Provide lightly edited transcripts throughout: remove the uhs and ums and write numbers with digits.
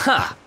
Ha!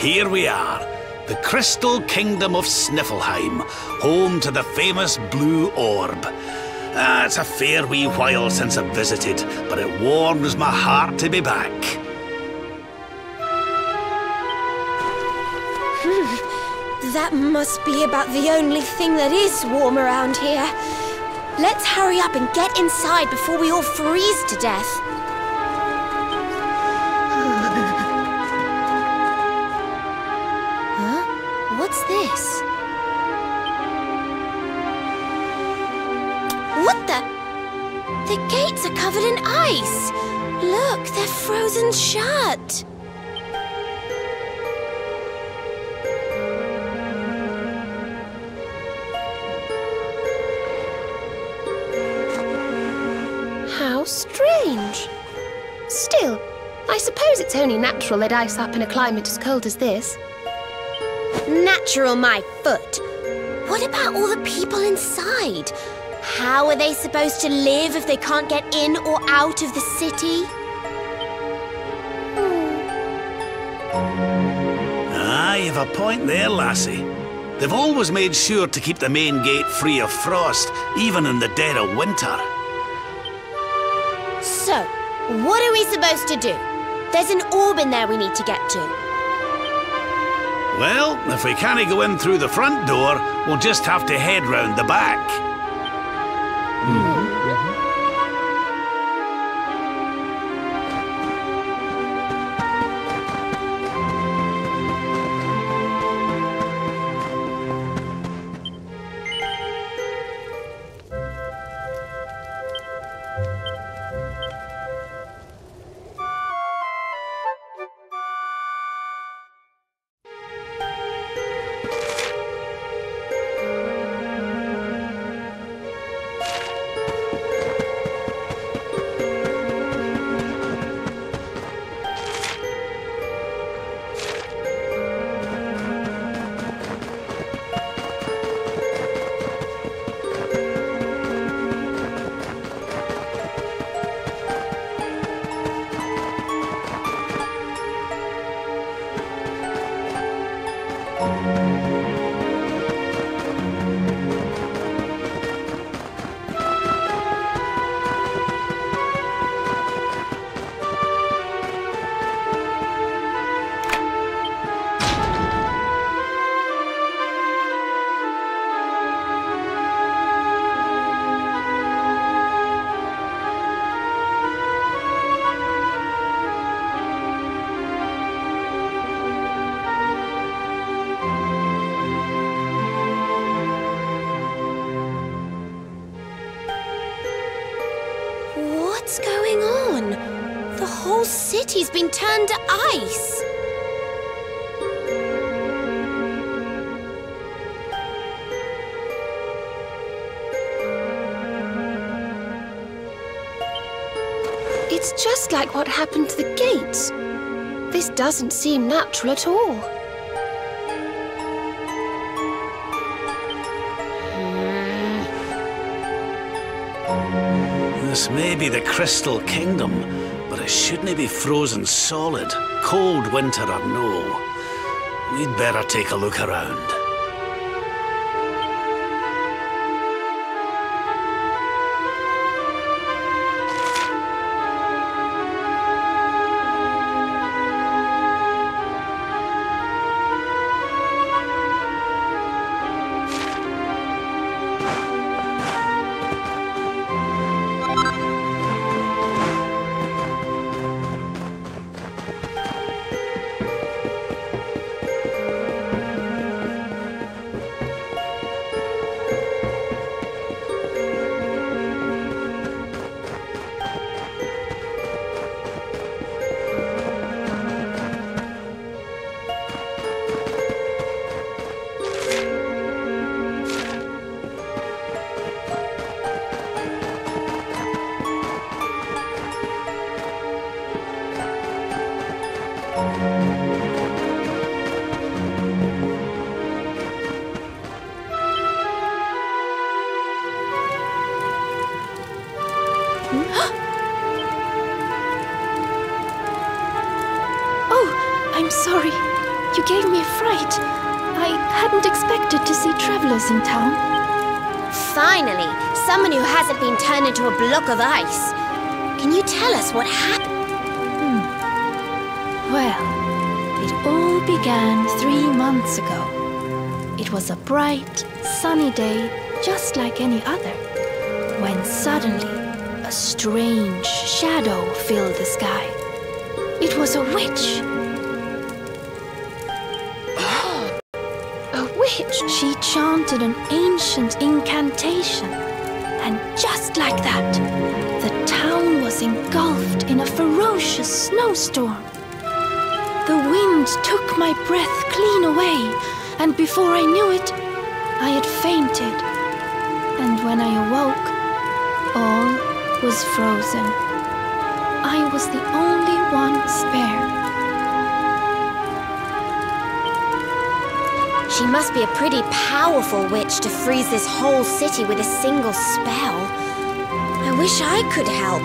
Here we are, the Crystal Kingdom of Sniffleheim, home to the famous Blue Orb. It's a fair wee while since I've visited, but it warms my heart to be back. That must be about the only thing that is warm around here. Let's hurry up and get inside before we all freeze to death. What's this? What the? The gates are covered in ice! Look, they're frozen shut! How strange. Still, I suppose it's only natural they'd ice up in a climate as cold as this. Natural, my foot. What about all the people inside? How are they supposed to live if they can't get in or out of the city? You've a point there, lassie. They've always made sure to keep the main gate free of frost, even in the dead of winter. So, what are we supposed to do? There's an orb in there we need to get to. Well, if we can't go in through the front door, we'll just have to head round the back. What's going on? The whole city's been turned to ice. It's just like what happened to the gates. This doesn't seem natural at all. This may be the Crystal Kingdom, but it shouldn't be frozen solid, cold winter or no. We'd better take a look around. I'm sorry. You gave me a fright. I hadn't expected to see travelers in town. Finally, someone who hasn't been turned into a block of ice. Can you tell us what happened? Well, it all began 3 months ago. It was a bright, sunny day, just like any other, when suddenly a strange shadow filled the sky. It was a witch. She chanted an ancient incantation, and just like that, the town was engulfed in a ferocious snowstorm. The wind took my breath clean away, and before I knew it, I had fainted. And when I awoke, all was frozen. I was the only one spared. She must be a pretty powerful witch to freeze this whole city with a single spell. I wish I could help,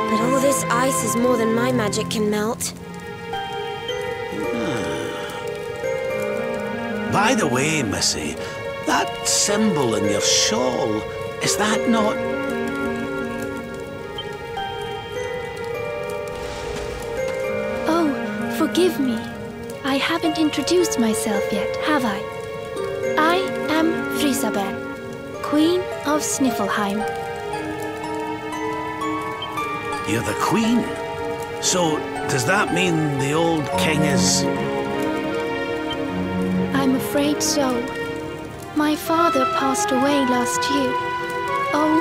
but all this ice is more than my magic can melt. By the way, Missy, that symbol in your shawl, is that not... Oh, forgive me. I haven't introduced myself yet, have I? I am Frisabel, Queen of Sniffelheim. You're the Queen? So, does that mean the old king is... I'm afraid so. My father passed away last year. Oh,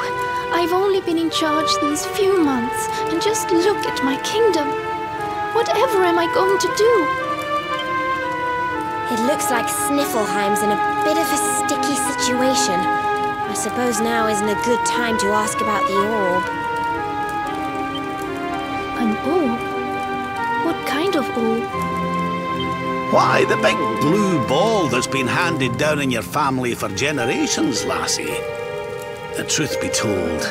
I've only been in charge these few months, and just look at my kingdom. Whatever am I going to do? It looks like Sniffelheim's in a bit of a sticky situation. I suppose now isn't a good time to ask about the orb. An orb? What kind of orb? Why, the big blue ball that's been handed down in your family for generations, lassie. The truth be told,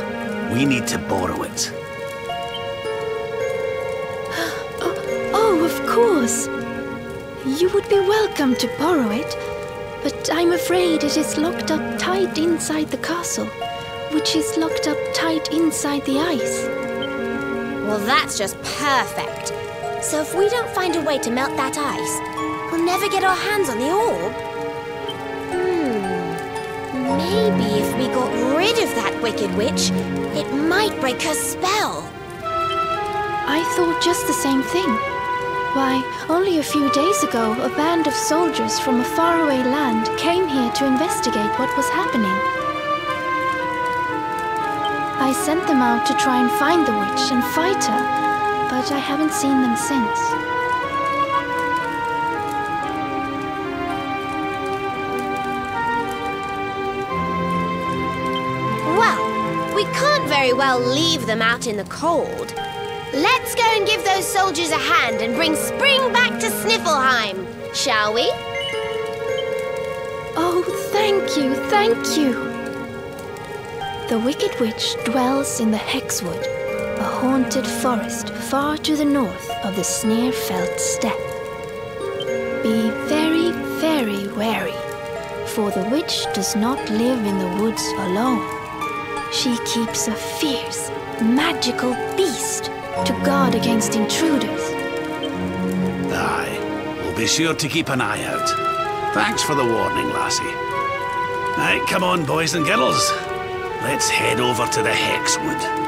we need to borrow it. Oh, of course. You would be welcome to borrow it, but I'm afraid it is locked up tight inside the castle, which is locked up tight inside the ice. Well, that's just perfect. So if we don't find a way to melt that ice, we'll never get our hands on the orb. Maybe if we got rid of that wicked witch, it might break her spell. I thought just the same thing. Why, only a few days ago, a band of soldiers from a faraway land came here to investigate what was happening. I I sent them out to try and find the witch and fight her, but I haven't seen them since. Well, we can't very well leave them out in the cold. Let's go and give those soldiers a hand and bring spring back to Sniffleheim, shall we? Oh, thank you, thank you. The Wicked Witch dwells in the Hexwood, a haunted forest far to the north of the Sneerfelt Steppe. Be very, very wary, for the witch does not live in the woods alone. She keeps a fierce, magical beast to guard against intruders. Aye, we'll be sure to keep an eye out. Thanks for the warning, lassie. Right, come on, boys and girls. Let's head over to the Hexwood.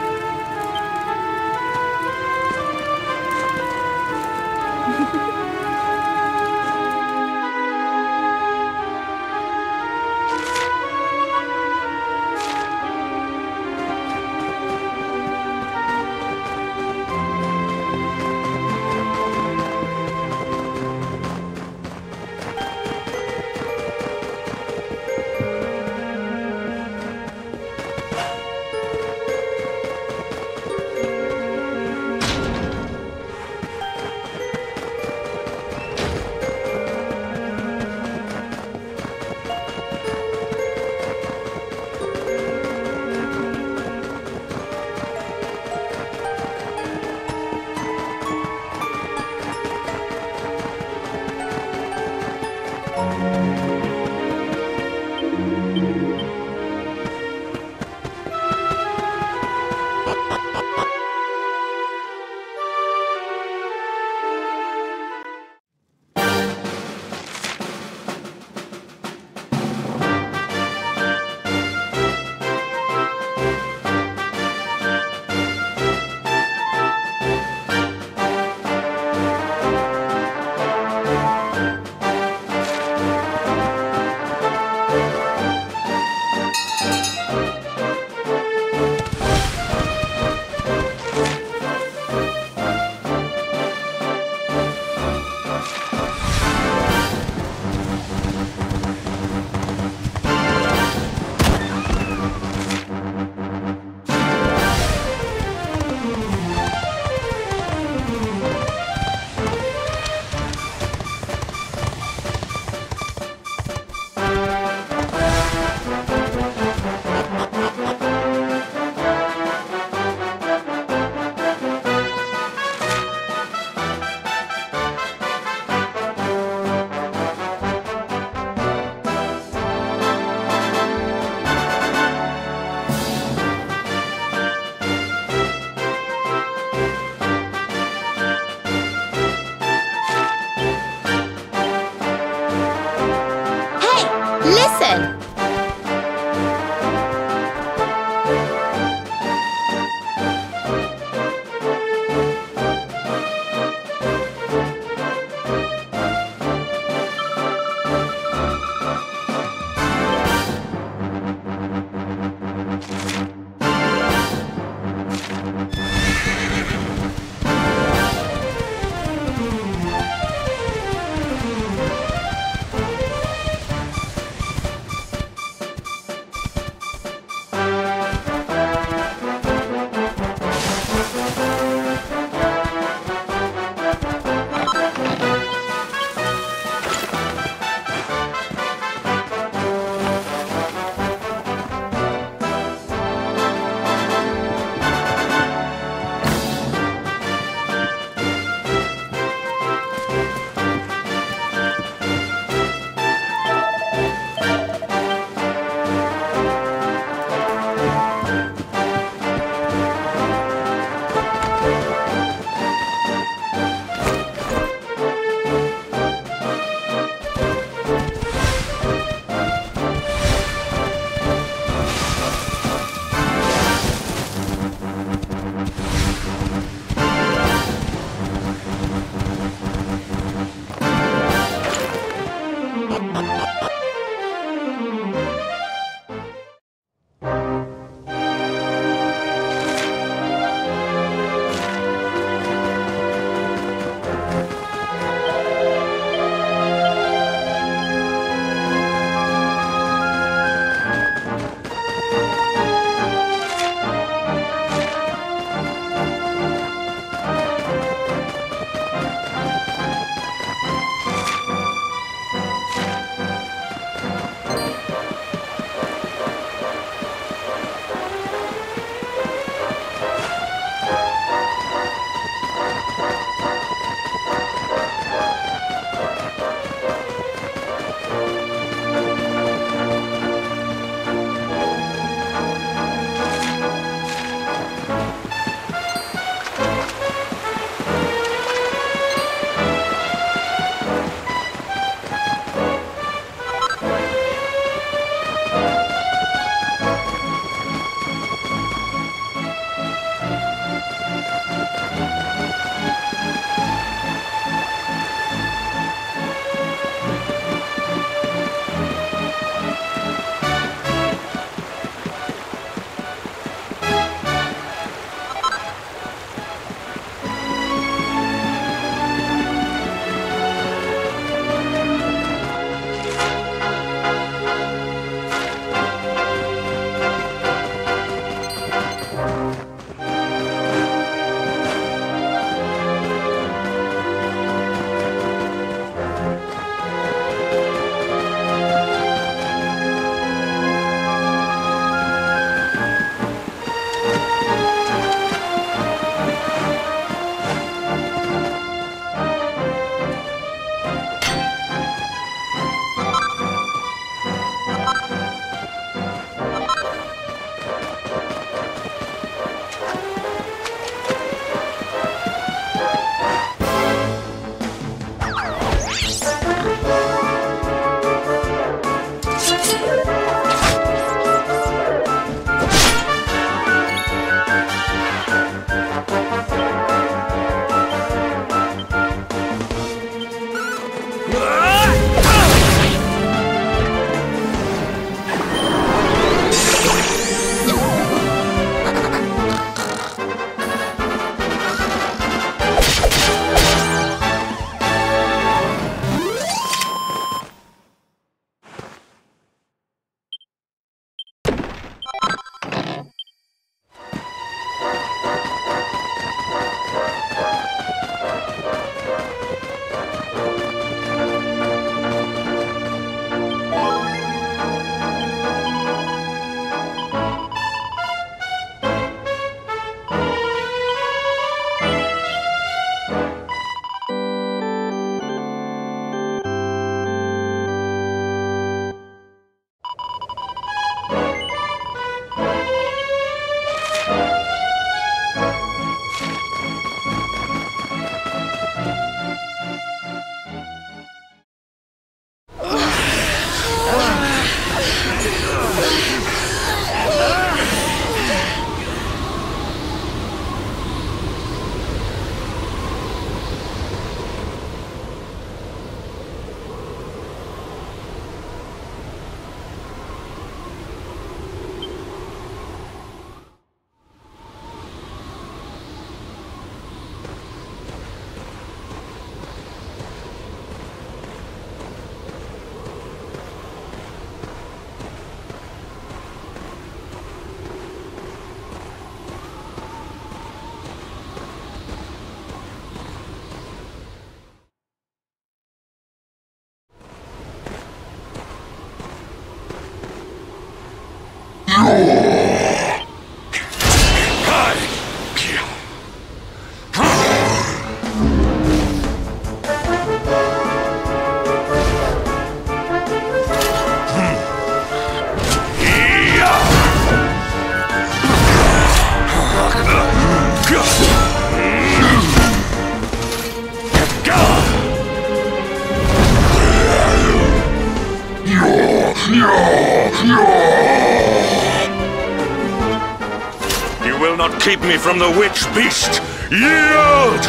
You will not keep me from the witch beast! Yield!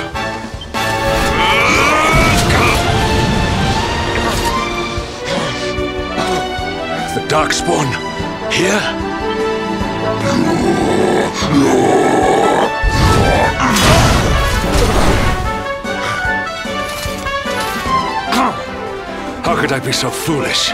The Darkspawn here? How could I be so foolish?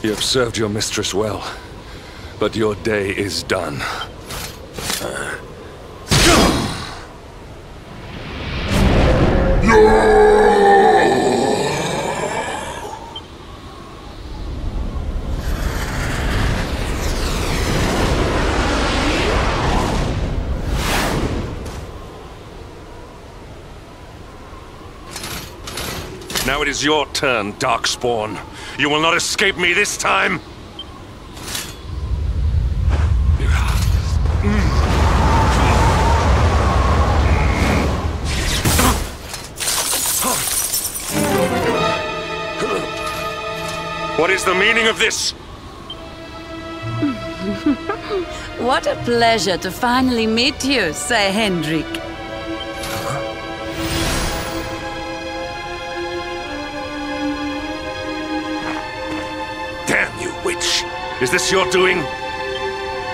You have served your mistress well, but your day is done. Now it is your turn, Darkspawn. You will not escape me this time! What is the meaning of this? What a pleasure to finally meet you, Sir Hendrik. Damn you, witch! Is this your doing?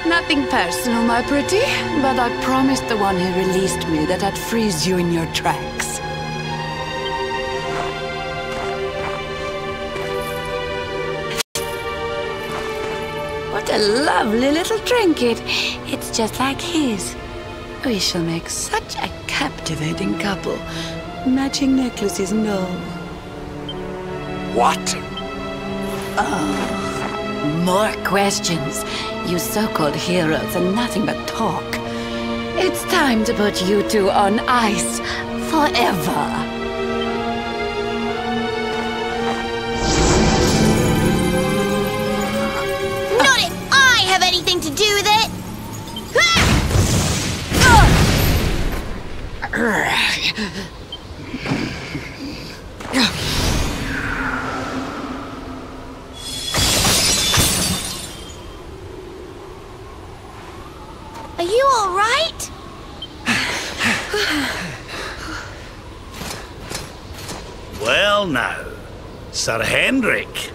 Nothing personal, my pretty, but I promised the one who released me that I'd freeze you in your tracks. What a lovely little trinket. It's just like his. We shall make such a captivating couple. Matching necklaces and all. What? Oh, more questions. You so-called heroes are nothing but talk. It's time to put you two on ice forever. Not if I have anything to do with it! Are you all right? Well now, Sir Hendrik,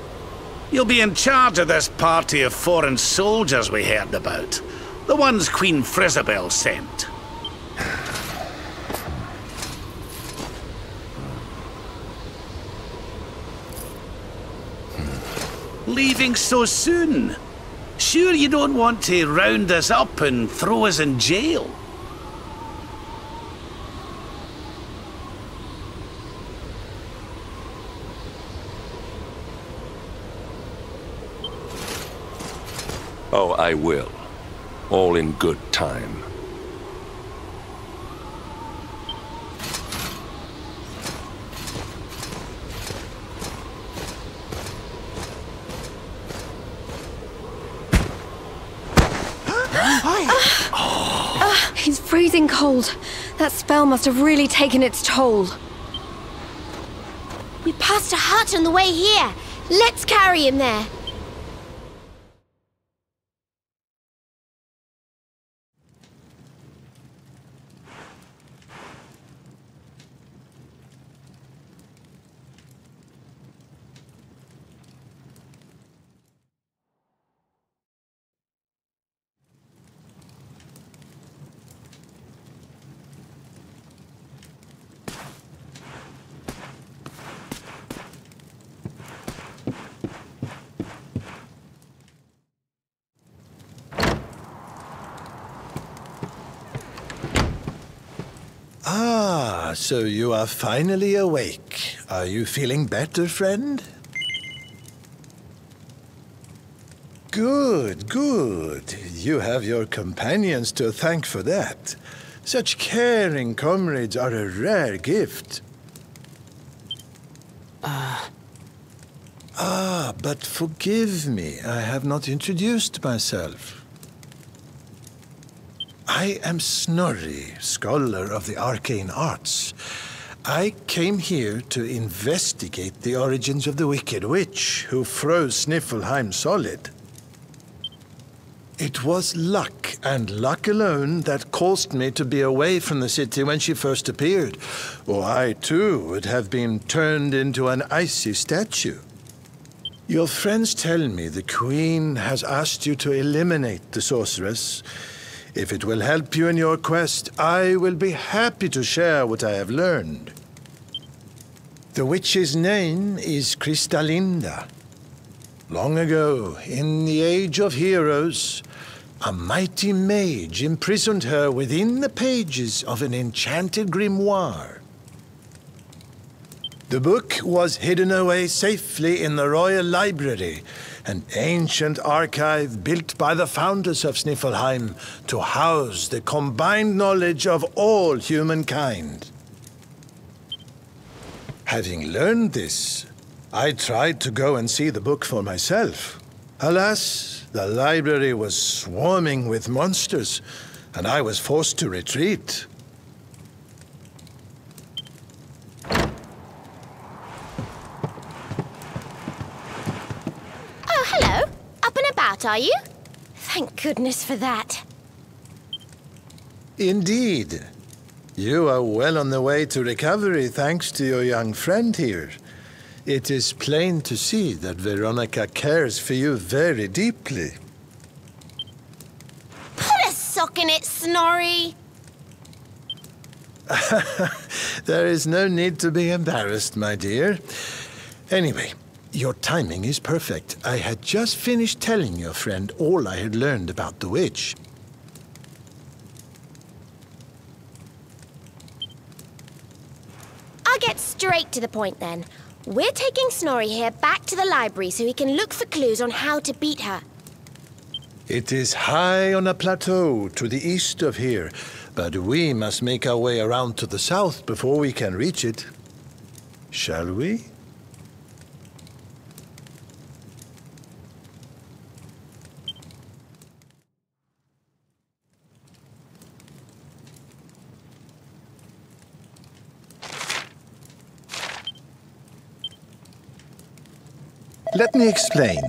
You'll be in charge of this party of foreign soldiers we heard about. The ones Queen Frisabel sent. Leaving so soon? Sure you don't want to round us up and throw us in jail? Oh, I will. All in good time. He's freezing cold. That spell must have really taken its toll. We passed a hut on the way here. Let's carry him there. Ah, so you are finally awake. Are you feeling better, friend? Good, good. You have your companions to thank for that. Such caring comrades are a rare gift. But forgive me, I have not introduced myself. I am Snorri, scholar of the arcane arts. I came here to investigate the origins of the Wicked Witch who froze Sniffelheim solid. It was luck, and luck alone, that caused me to be away from the city when she first appeared, or I too would have been turned into an icy statue. Your friends tell me the Queen has asked you to eliminate the sorceress. If it will help you in your quest, I will be happy to share what I have learned. The witch's name is Cristalinda. Long ago, in the Age of Heroes, a mighty mage imprisoned her within the pages of an enchanted grimoire. The book was hidden away safely in the Royal Library, an ancient archive built by the founders of Sniffelheim to house the combined knowledge of all humankind. Having learned this, I tried to go and see the book for myself. Alas, the library was swarming with monsters, and I was forced to retreat. Oh, hello. Up and about, are you? Thank goodness for that. Indeed. You are well on the way to recovery thanks to your young friend here. It is plain to see that Veronica cares for you very deeply. Put a sock in it, Snorri. There is no need to be embarrassed, my dear. Anyway, your timing is perfect. I had just finished telling your friend all I had learned about the witch. I'll get straight to the point then. We're taking Snorri here back to the library so he can look for clues on how to beat her. It is high on a plateau to the east of here, but we must make our way around to the south before we can reach it. Shall we? Let me explain.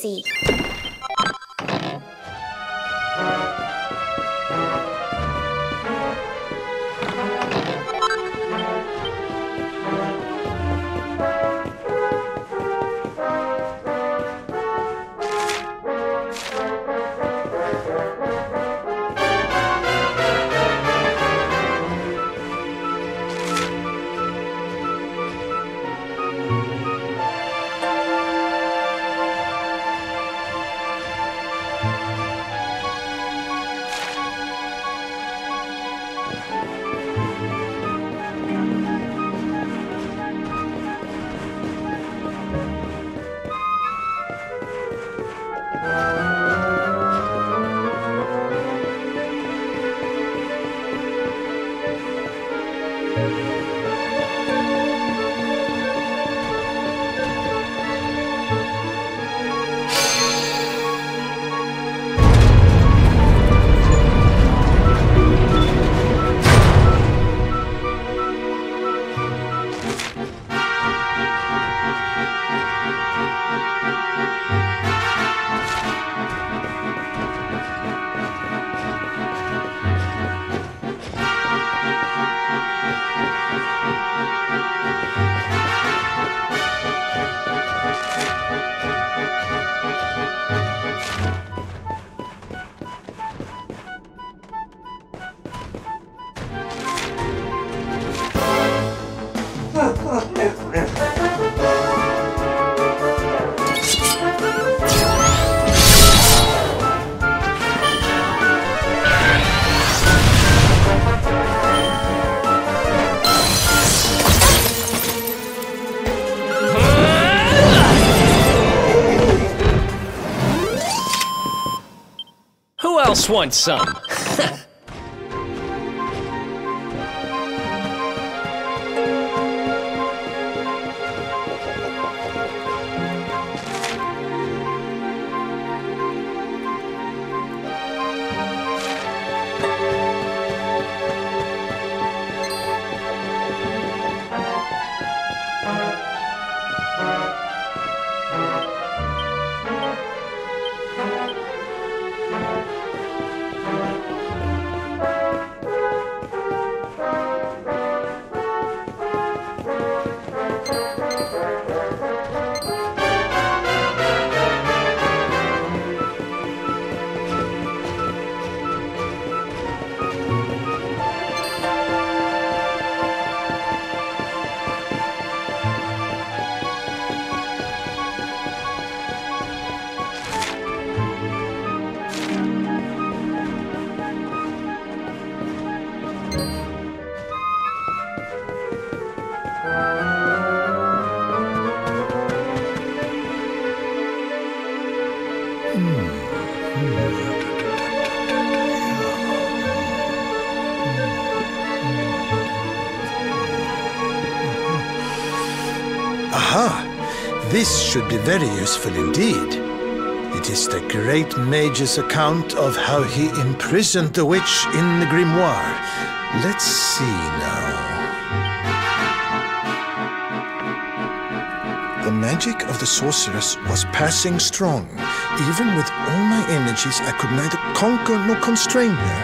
see. Who else wants some? Aha! This should be very useful indeed. It is the great mage's account of how he imprisoned the witch in the grimoire. Let's see now. The magic of the sorceress was passing strong. Even with all my energies, I could neither conquer nor constrain her.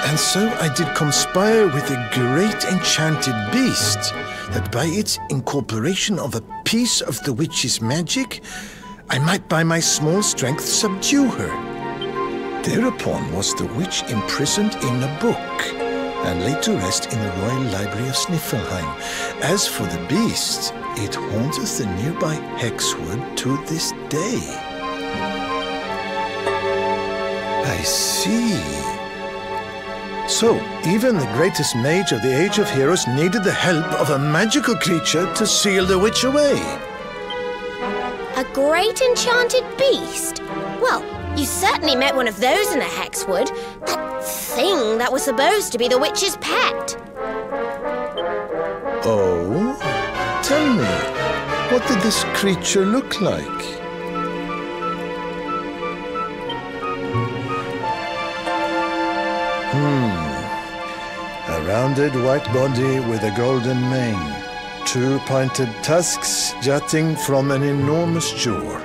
And so I did conspire with a great enchanted beast, that by its incorporation of a piece of the witch's magic, I might by my small strength subdue her. Thereupon was the witch imprisoned in a book, and laid to rest in the Royal Library of Sniffelheim. As for the beast, it haunteth the nearby Hexwood to this day. I see. So, even the greatest mage of the Age of Heroes needed the help of a magical creature to seal the witch away. A great enchanted beast? Well, you certainly met one of those in the Hexwood. That thing that was supposed to be the witch's pet. Oh? Tell me, what did this creature look like? A rounded white body with a golden mane. 2 pointed tusks jutting from an enormous jaw.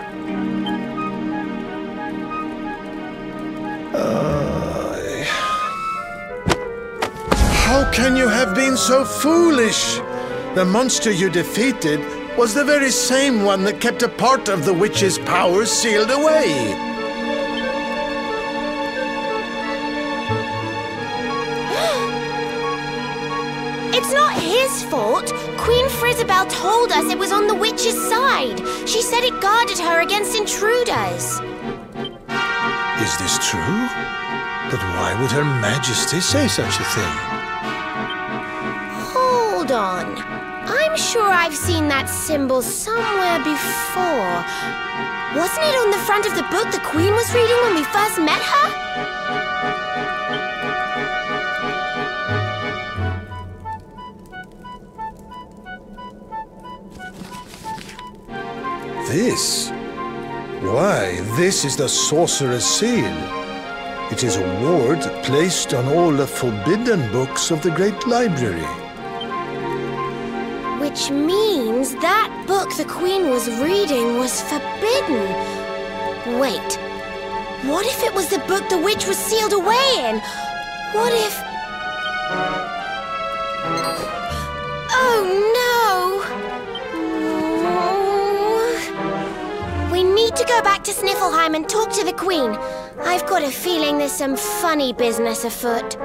so foolish? The monster you defeated was the very same one that kept a part of the witch's power sealed away. It's not his fault. Queen Frizzabel told us it was on the witch's side. She said it guarded her against intruders. Is this true? But why would Her Majesty say such a thing? Hold on. I'm sure I've seen that symbol somewhere before. Wasn't it on the front of the book the Queen was reading when we first met her? This? Why, this is the Sorcerer's Seal. It is a ward placed on all the forbidden books of the Great Library. Which means that book the Queen was reading was forbidden. Wait, what if it was the book the witch was sealed away in? What if... Oh no! We need to go back to Sniffelheim and talk to the Queen. I've got a feeling there's some funny business afoot.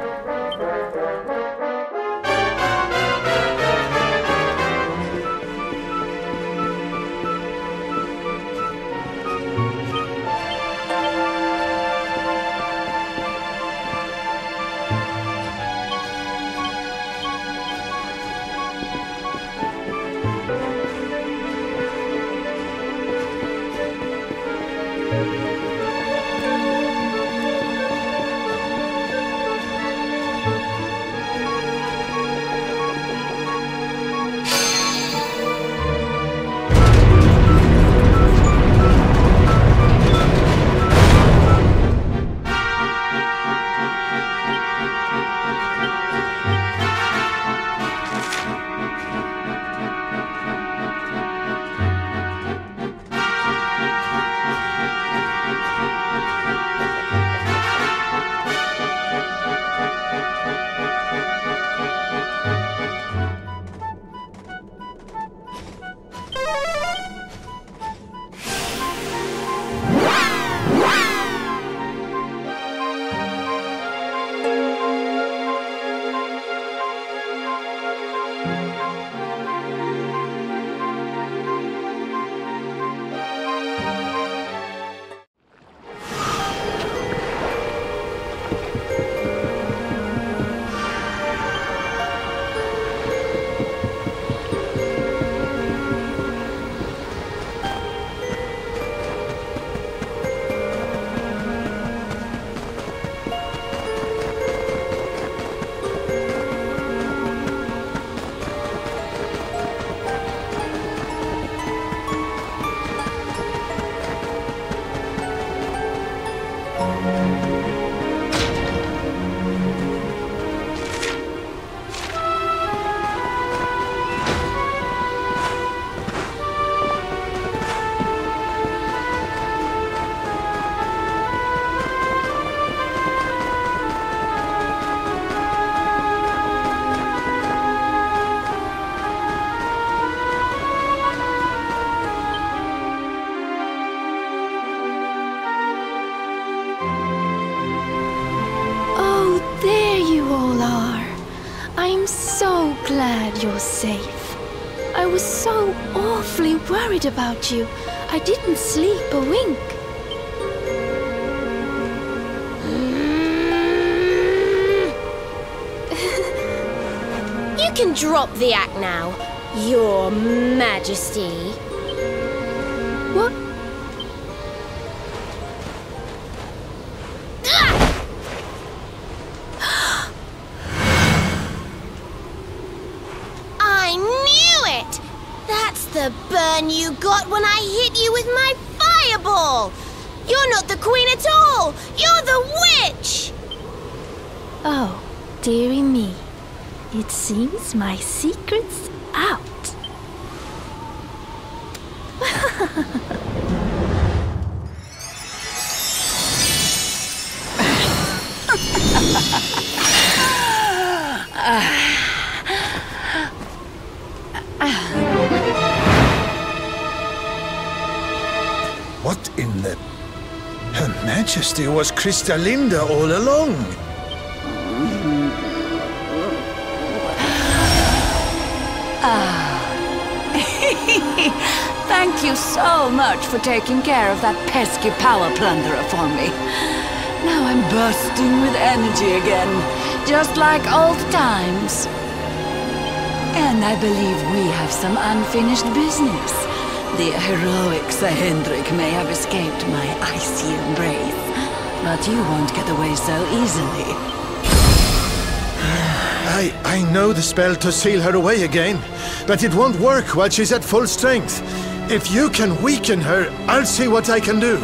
I'm so glad you're safe. I was so awfully worried about you. I didn't sleep a wink. You can drop the act now, Your Majesty. What? I knew it! That's the burn you got when I hit you with my fireball! You're not the queen at all! You're the witch! Oh, dearie me. It seems my secret's out. What in the... Her Majesty was Crystalinda all along. Thank you so much for taking care of that pesky power plunderer for me. Now I'm bursting with energy again, just like old times. And I believe we have some unfinished business. The heroic Sir Hendrik may have escaped my icy embrace, but you won't get away so easily. I know the spell to seal her away again, but it won't work while she's at full strength. If you can weaken her, I'll see what I can do.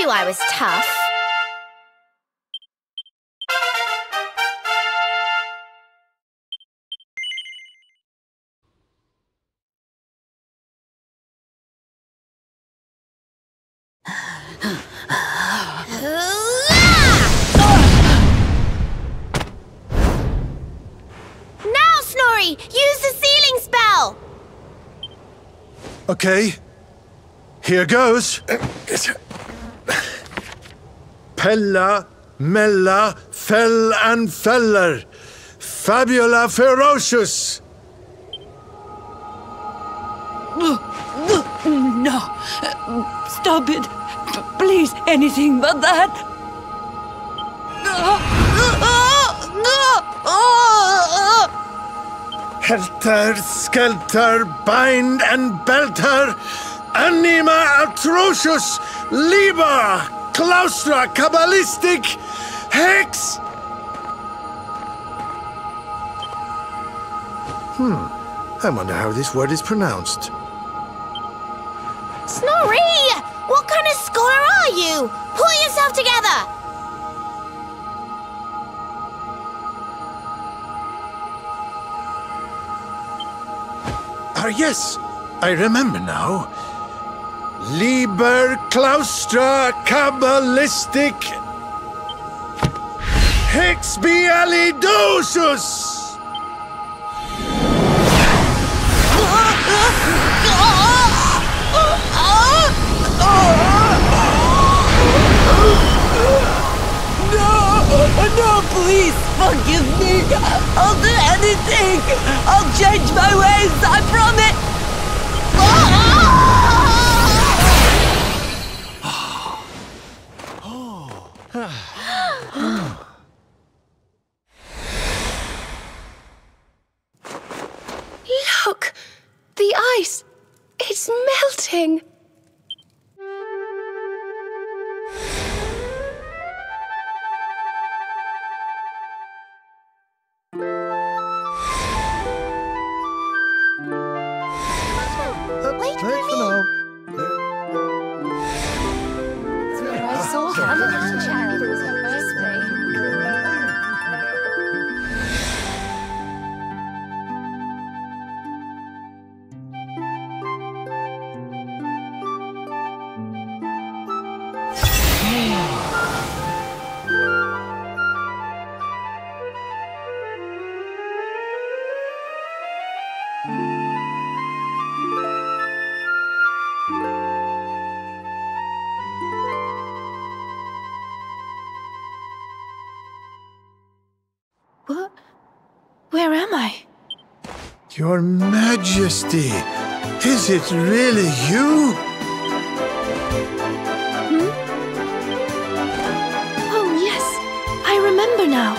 you I was tough. Now, Snorri! Use the sealing spell! Okay. Here goes. Pella, Mella, Fell and Feller. Fabula Ferocious. No. Stop it. Please, anything but that. Helter, Skelter, Bind and Belt her. Anima Atrocious. Liber. Claustra Kabbalistic. Hex. I wonder how this word is pronounced. Snorri! What kind of scholar are you? Pull yourself together! Ah, yes, I remember now. Liber Claustra Kabbalistic Hex Bialidosus! No, please, forgive me. I'll do anything. I'll change my ways, I promise. Look! The ice! It's melting! Wait for me! I saw him and child. It was her birthday. Where am I? Your Majesty, is it really you? Oh, yes. I remember now.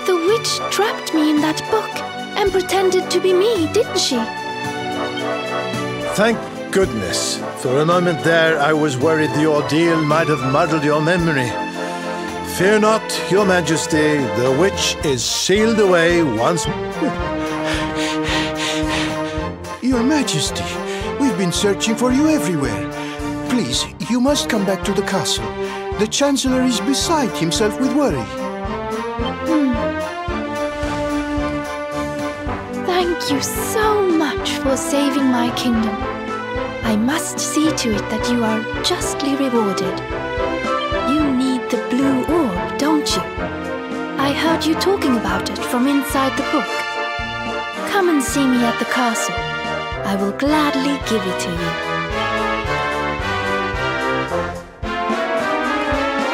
The witch trapped me in that book and pretended to be me, didn't she? Thank goodness. For a moment there, I was worried the ordeal might have muddled your memory. Fear not, Your Majesty. The witch is sealed away once more. Your Majesty, we've been searching for you everywhere. Please, you must come back to the castle. The Chancellor is beside himself with worry. Thank you so much for saving my kingdom. I must see to it that you are justly rewarded. You need the blue orb, don't you? I heard you talking about it from inside the book. Come and see me at the castle. I will gladly give it to you.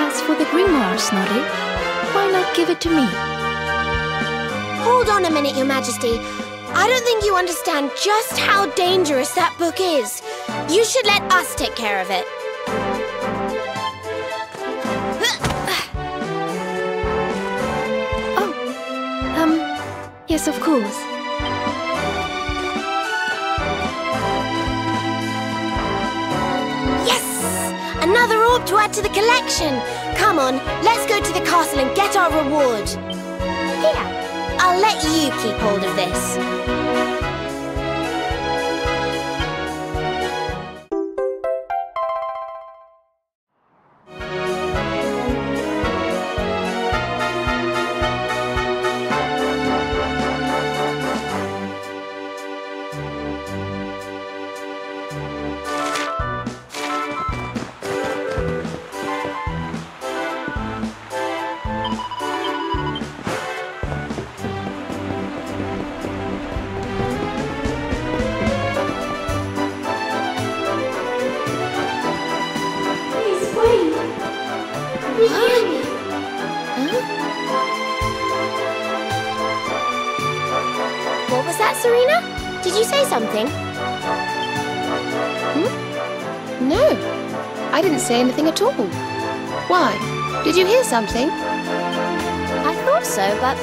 As for the grimoire, Snorri, why not give it to me? Hold on a minute, Your Majesty. I don't think you understand just how dangerous that book is. You should let us take care of it. Yes, of course. Yes! Another orb to add to the collection. Come on, let's go to the castle and get our reward. Here, I'll let you keep hold of this. Serena? Did you say something? No, I didn't say anything at all. Why? Did you hear something? I thought so, but...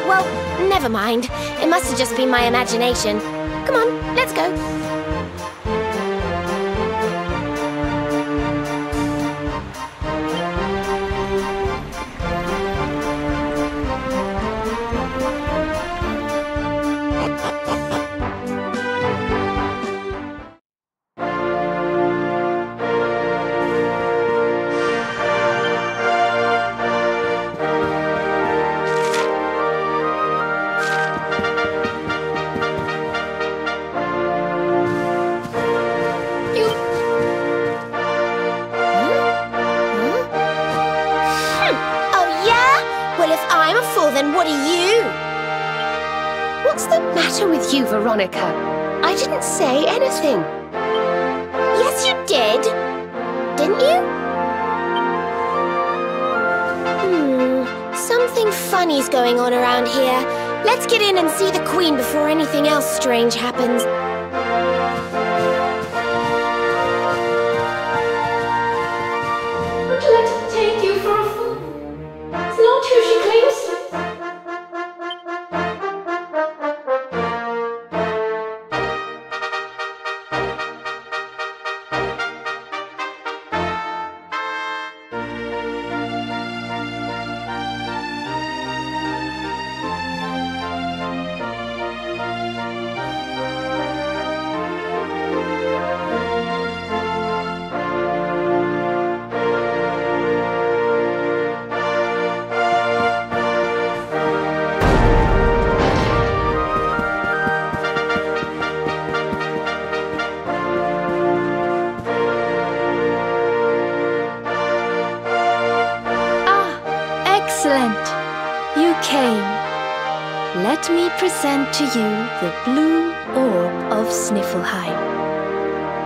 well, never mind. It must have just been my imagination. Come on, let's go. Then what are you? What's the matter with you, Veronica? I didn't say anything. Yes, you did. Didn't you? Something funny's going on around here. Let's get in and see the Queen before anything else strange happens. Would you like to take you for a fool? It's not who she claims to. Excellent! You came. Let me present to you the blue orb of Sniffelheim.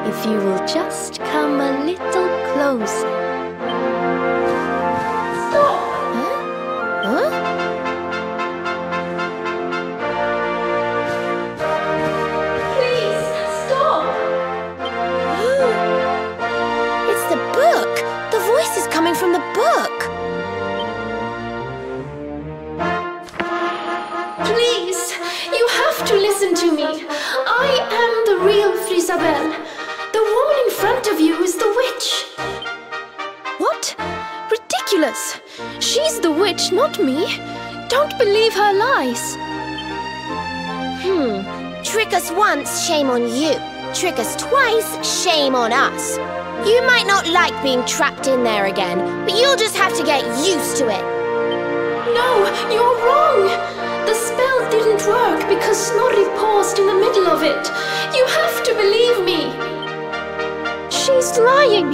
If you will just come a little closer. Stop! Huh? Please, stop! It's the book! The voice is coming from the book! Please, you have to listen to me. I am the real Frisabelle. The woman in front of you is the witch. What? Ridiculous! She's the witch, not me. Don't believe her lies. Trick us once, shame on you. Trick us twice, shame on us. You might not like being trapped in there again, but you'll just have to get used to it. No, you're wrong. The spell didn't work because Snorri paused in the middle of it. You have to believe me. She's lying.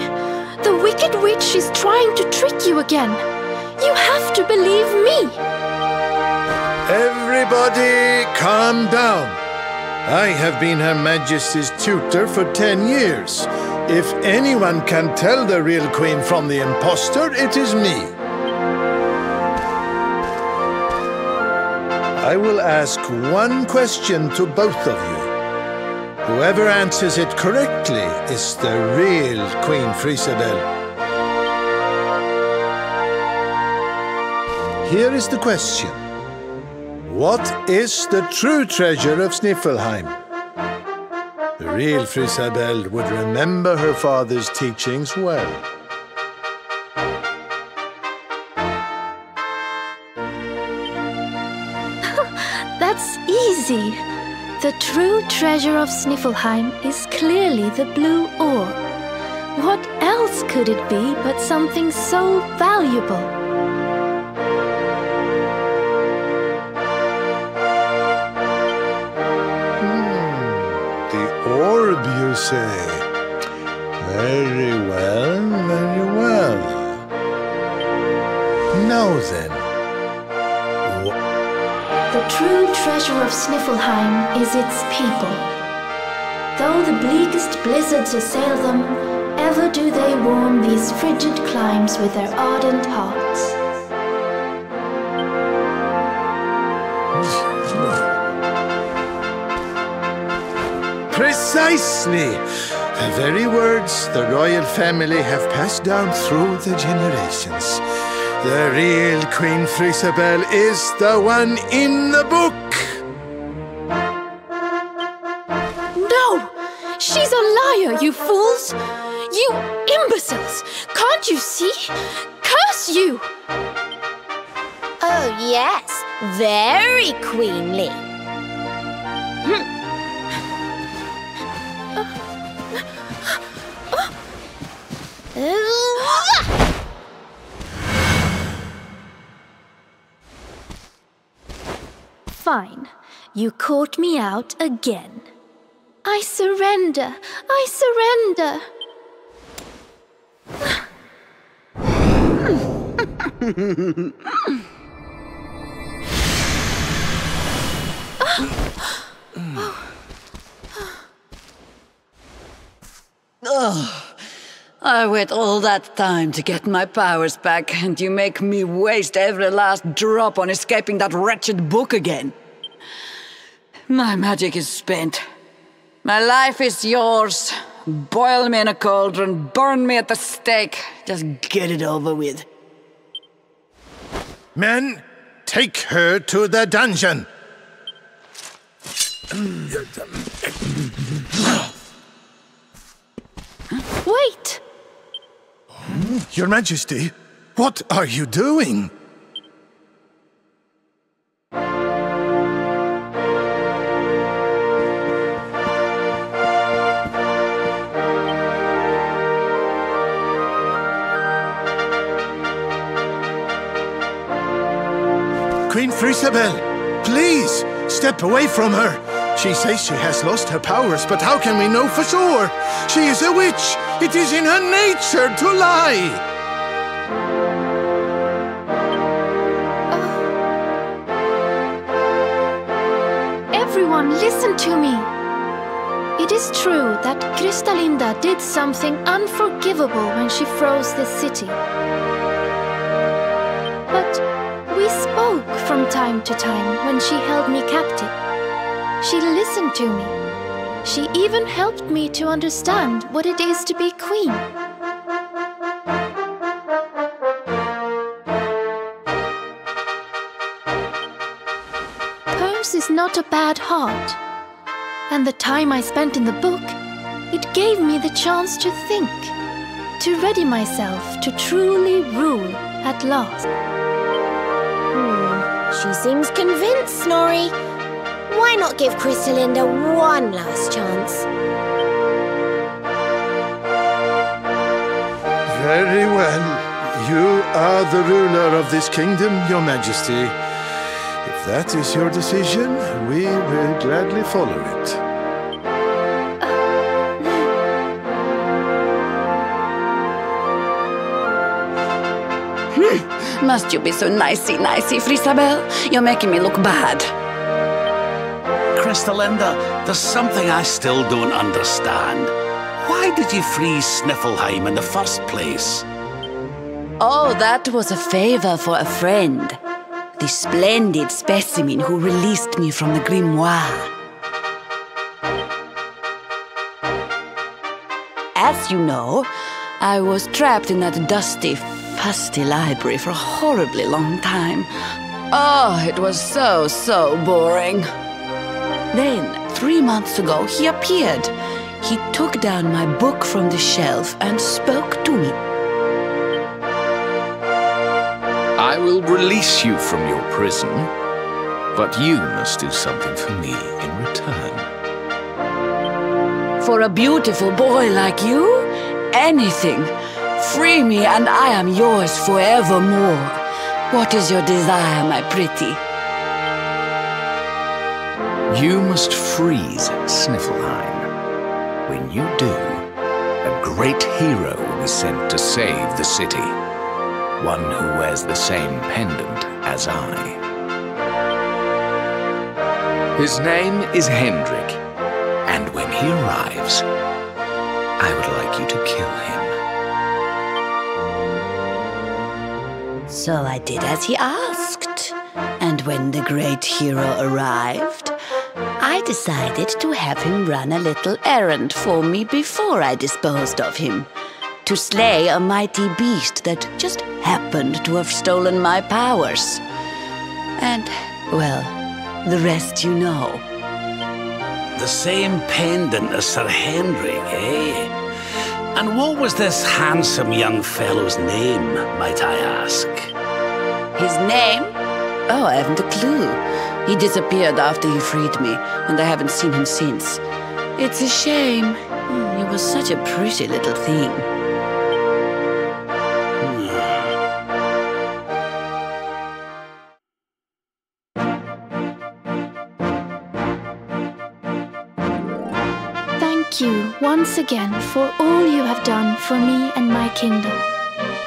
The wicked witch is trying to trick you again. You have to believe me. Everybody, calm down. I have been Her Majesty's tutor for 10 years. If anyone can tell the real Queen from the impostor, it is me. I will ask one question to both of you. Whoever answers it correctly is the real Queen Frisabelle. Here is the question. What is the true treasure of Sniffelheim? The real Frisabelle would remember her father's teachings well. That's easy. The true treasure of Sniffelheim is clearly the blue orb. What else could it be but something so valuable? The orb, you say? Very well, very well. Now then. The true treasure of Sniffelheim is its people. Though the bleakest blizzards assail them, ever do they warm these frigid climes with their ardent hearts. Precisely! The very words the royal family have passed down through the generations. The real Queen Frisabel is the one in the book! No! She's a liar, you fools! You imbeciles! Can't you see? Curse you! Oh, yes. Very queenly. Fine. You caught me out again. I surrender. I surrender. I wait all that time to get my powers back, and you make me waste every last drop on escaping that wretched book again. My magic is spent. My life is yours. Boil me in a cauldron, burn me at the stake. Just get it over with. Men, take her to the dungeon! Wait! Your Majesty, what are you doing? Queen Frisabel, please, step away from her. She says she has lost her powers, but how can we know for sure? She is a witch. It is in her nature to lie. Everyone, listen to me. It is true that Quest11 did something unforgivable when she froze this city. But we spoke from time to time when she held me captive. She listened to me. She even helped me to understand what it is to be queen. Hers is not a bad heart. And the time I spent in the book, it gave me the chance to think, to ready myself to truly rule at last. She seems convinced, Snorri. Why not give Quest11 one last chance? Very well. You are the ruler of this kingdom, Your Majesty. If that is your decision, we will gladly follow it. Must you be so nicey, Frisabel? You're making me look bad. Quest11, there's something I still don't understand. Why did you freeze Sniffelheim in the first place? Oh, that was a favor for a friend. The splendid specimen who released me from the grimoire. As you know, I was trapped in that dusty, fusty library for a horribly long time. Oh, it was so boring. Then, 3 months ago, he appeared. He took down my book from the shelf and spoke to me. I will release you from your prison, but you must do something for me in return. For a beautiful boy like you, anything. Free me and I am yours forevermore. What is your desire, my pretty? You must freeze Sniffelheim. When you do, a great hero will be sent to save the city. One who wears the same pendant as I. His name is Hendrik, and when he arrives, I would like you to kill him. So I did as he asked. And when the great hero arrived, I decided to have him run a little errand for me before I disposed of him. To slay a mighty beast that just happened to have stolen my powers. And, well, the rest you know. The same pendant as Sir Henry, eh? And what was this handsome young fellow's name, might I ask? His name? Oh, I haven't a clue. He disappeared after he freed me, and I haven't seen him since. It's a shame. He was such a pretty little thing. Thank you once again for all you have done for me and my kingdom.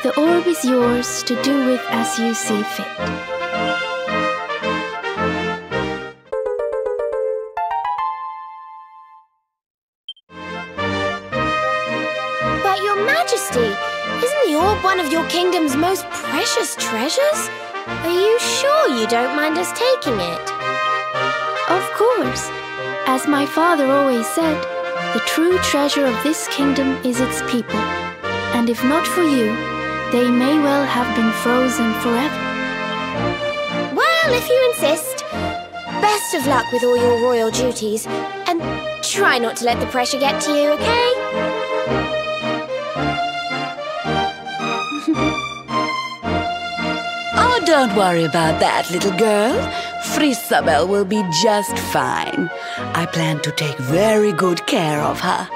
The orb is yours to do with as you see fit. But Your Majesty, isn't the orb one of your kingdom's most precious treasures? Are you sure you don't mind us taking it? Of course. As my father always said, the true treasure of this kingdom is its people. And if not for you, they may well have been frozen forever. Well, if you insist. Best of luck with all your royal duties. And try not to let the pressure get to you, okay? Oh, don't worry about that, little girl. Frisabel will be just fine. I plan to take very good care of her.